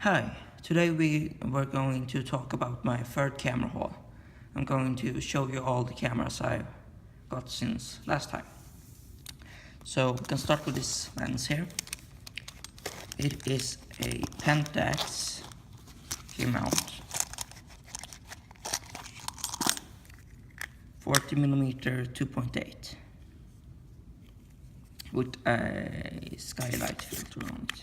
Hi, today we were going to talk about my third camera haul. I'm going to show you all the cameras I've got since last time. So we can start with this lens here. It is a Pentax key mount, 40mm 2.8 with a skylight filter on it.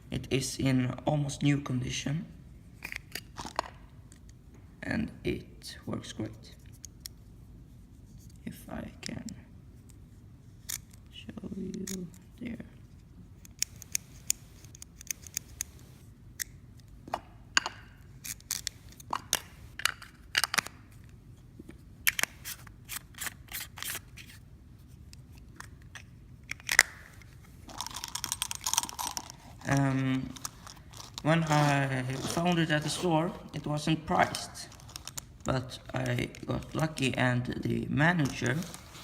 It is in almost new condition and it works great. If I can show you there. When I found it at the store, it wasn't priced, but I got lucky and the manager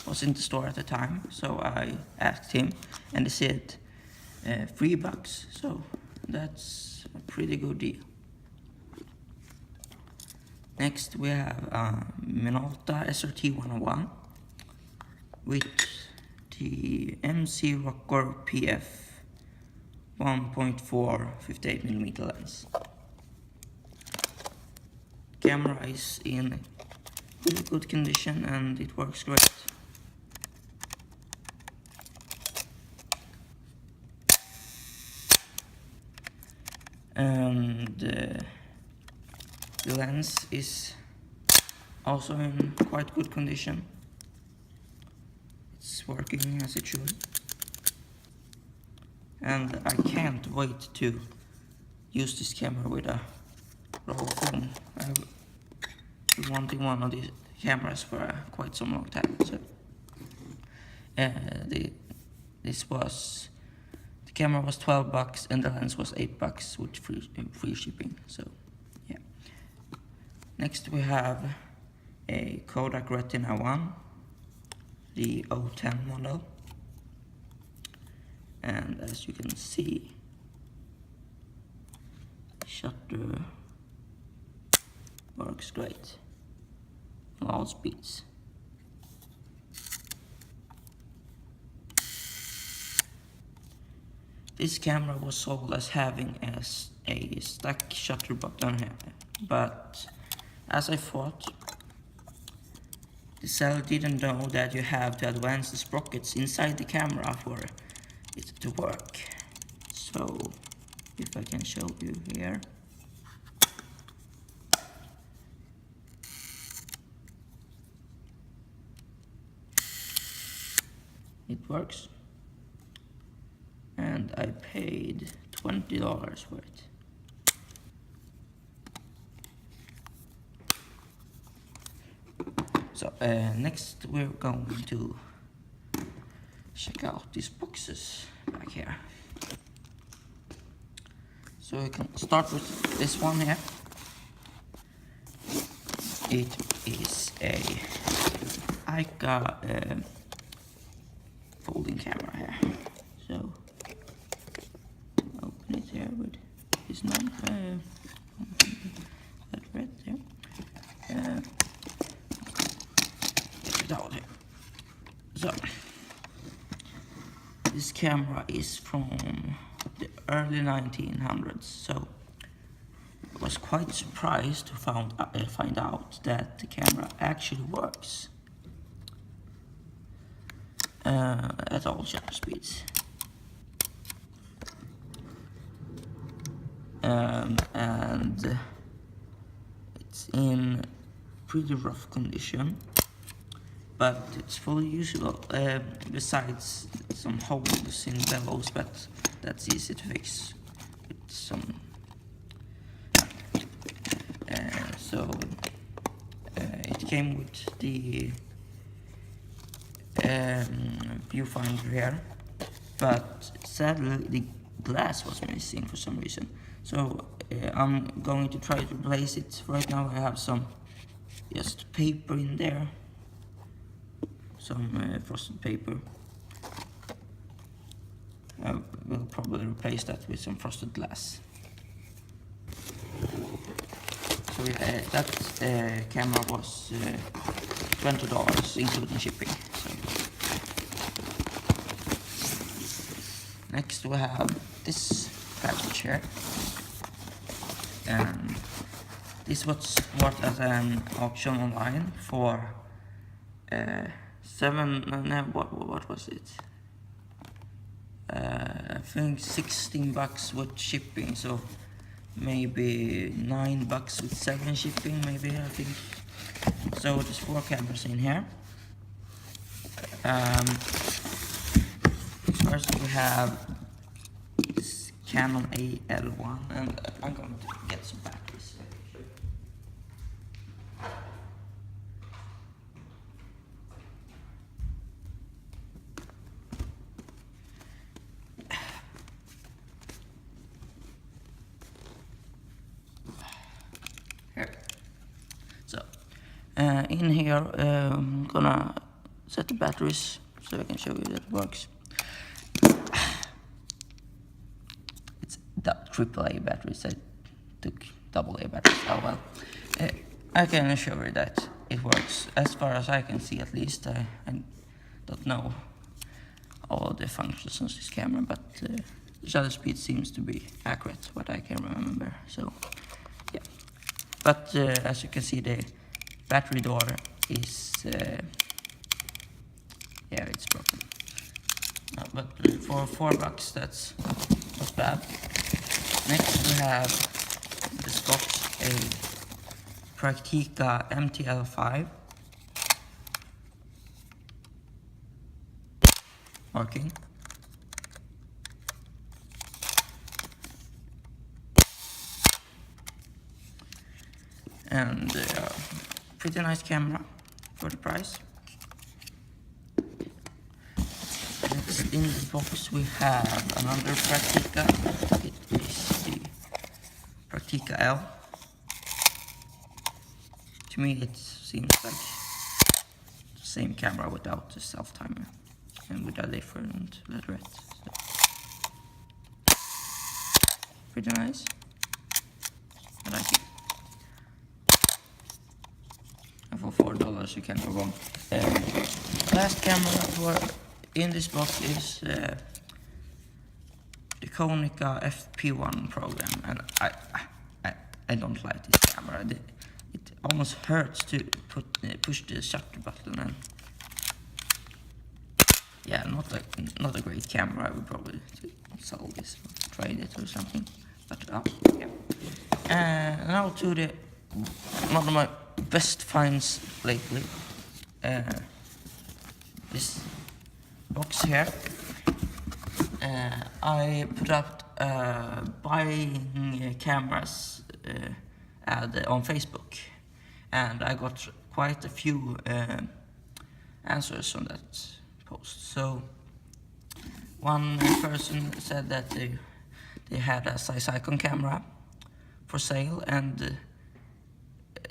was in the store at the time, so I asked him and he said $3, so that's a pretty good deal. Next we have Minolta SRT101 with the MC Rocker PF 1.4 58mm lens. Camera is in really good condition and it works great. And the lens is also in quite good condition. It's working as it should. And I can't wait to use this camera with a roll film. I've been wanting one of these cameras for quite some long time. So the camera was $12 and the lens was $8 with free shipping. So yeah. Next we have a Kodak Retina 1, the 010 model. And as you can see, shutter works great on all speeds. This camera was sold as having a stack shutter button here, but as I thought, the seller didn't know that you have to advance the sprockets inside the camera for it to work. So if I can show you here, it works, and I paid $20 for it. So next we're going to check out these boxes back here. So we can start with this one here. It is a Leica folding camera here. So open it here with this knife. That red there. Get it out here. So this camera is from the early 1900s, so I was quite surprised to find out that the camera actually works at all shutter speeds. And it's in pretty rough condition, but it's fully usable, besides some holes in bellows, but that's easy to fix with some it came with the viewfinder here, but sadly the glass was missing for some reason, so I'm going to try to replace it. Right now I have some just paper in there, some frosted paper, we'll probably replace that with some frosted glass. So that camera was $20 including shipping. So. Next we have this package here, and this was bought at an auction online for what was it? I think $16 with shipping, so maybe $9 with 7 shipping, maybe, I think. So there's 4 cameras in here. First we have this Canon AL1, and I'm going to get some batteries. Here. So, in here, I'm gonna set the batteries so I can show you that it works. It's AAA batteries. I took AA batteries. Oh well. I can assure you that it works. As far as I can see, at least. I don't know all the functions on this camera, but the shutter speed seems to be accurate, what I can remember. So, yeah. But as you can see, the battery door is yeah, it's broken. But for $4, that's not bad. Next we have this box, a Praktica MT-L5 working. And pretty nice camera for the price. Next in the box we have another Praktica. It is the Praktica L. To me it seems like the same camera without the self-timer and with a different leatherette. So. Pretty nice. I like it. And for $4 you can't go wrong. Last camera in this box is the Konica FP1 program, and I don't like this camera. It almost hurts to push the shutter button, and yeah, not a great camera. I would probably sell this, or trade it or something. But yeah. Now to the one of my best finds lately. This box here. I put up buying cameras ad on Facebook, and I got quite a few answers on that post. So one person said that they had a Zeiss Icon camera for sale, and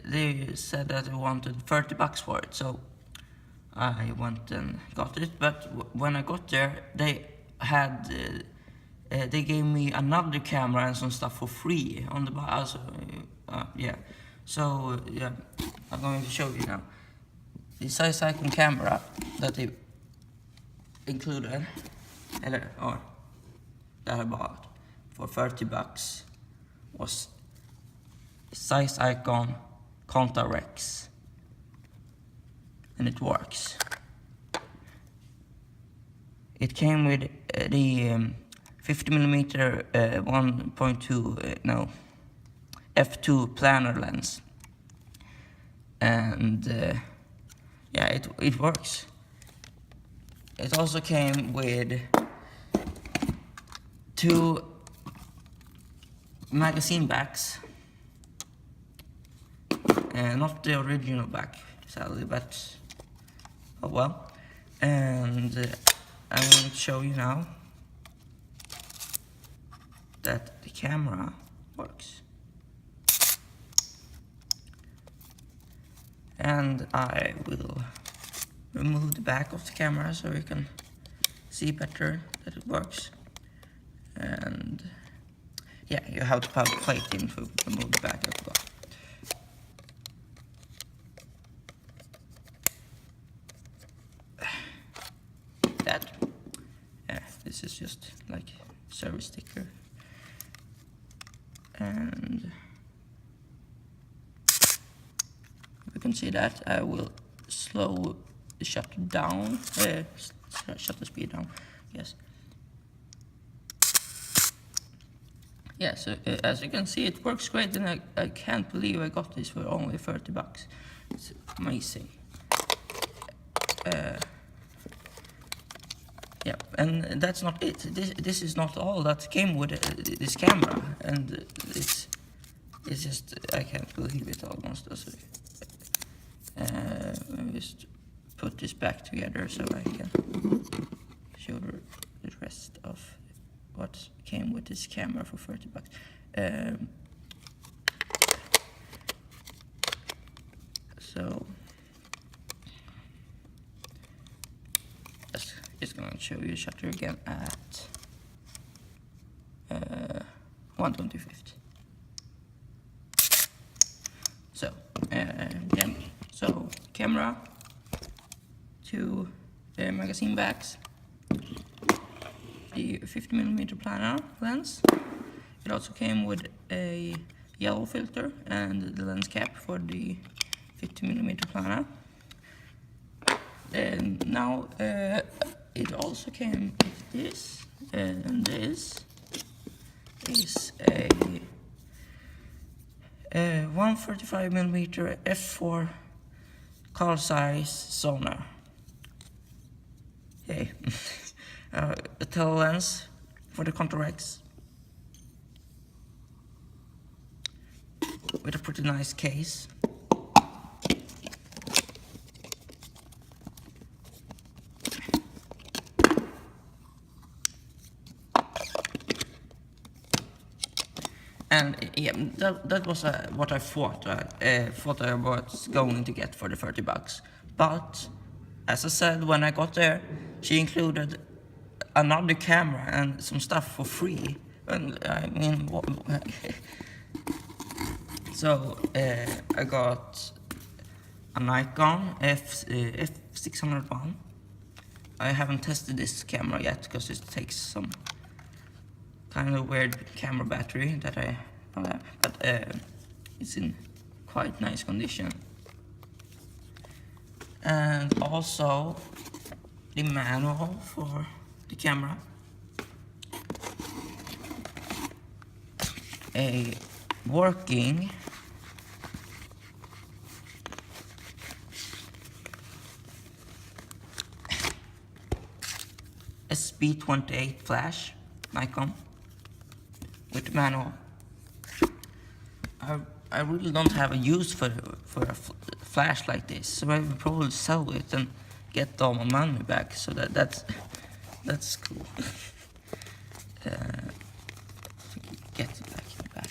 they said that they wanted $30 for it. So I went and got it, but when I got there, they had they gave me another camera and some stuff for free on the also, yeah. So yeah, I'm going to show you now. The Zeiss Icon camera that they included, or that I bought for $30 was Zeiss Icon Conta Rex, and it works. It came with the 50mm 1.2 f2 planar lens, and yeah, it works. It also came with 2 magazine backs, not the original back, sadly, but oh well. And I'm going to show you now that the camera works. And I will remove the back of the camera so you can see better that it works. And yeah, you have to put the plate in to remove the back as well. That, this is just like service sticker. And you can see that I will slow the shutter down, shutter speed down, yes. Yeah, so as you can see, it works great, and I can't believe I got this for only 30 bucks. It's amazing. Yeah, and that's not it. This is not all that came with this camera, and it's just, I can't believe it almost. Also, let me just put this back together so I can show the rest of what came with this camera for 30 bucks. So just gonna show you shutter again at 1/25. So again, so camera, 2 magazine backs, the 50mm planar lens. It also came with a yellow filter and the lens cap for the 50mm planar. And now it also came with this, and this is a 135mm f4 color size sonar. Okay. A tele lens for the Contour X with a pretty nice case. And yeah, that was what I thought I was going to get for the 30 bucks. But as I said, when I got there, she included another camera and some stuff for free. And I mean, so I got a Nikon F601. I haven't tested this camera yet because it takes some kind of weird camera battery that I don't have, but it's in quite nice condition. And also the manual for the camera, a working SB28 flash Nikon with the manual. I really don't have a use for a flash like this, so I will probably sell it and get all my money back. So that's cool. Get it back in the back.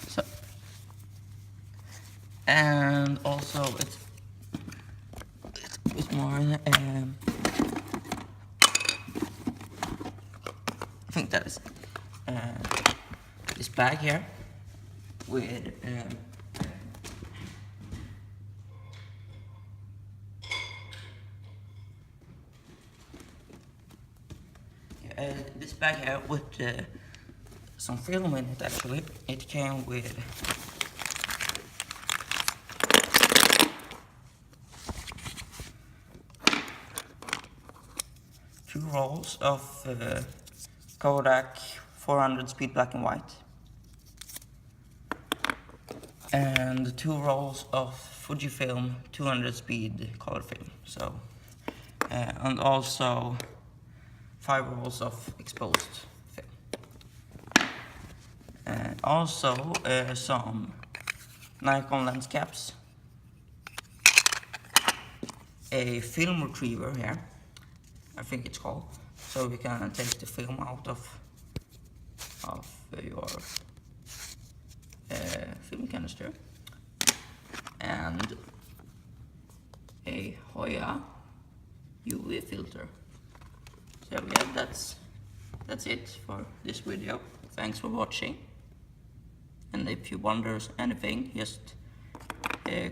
So, and also it's more. I think that is this bag here with this bag here with some film in it. Actually, it came with two rolls of Kodak 400 speed black and white, and 2 rolls of Fujifilm 200 speed color film. So, and also 5 rolls of exposed film. And also some Nikon lens caps, a film retriever here, I think it's called, so we can take the film out of your film canister, and Hoya UV filter. So yeah, that's it for this video. Thanks for watching. And if you wonder anything, just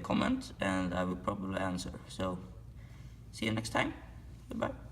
comment and I will probably answer. So see you next time. Goodbye.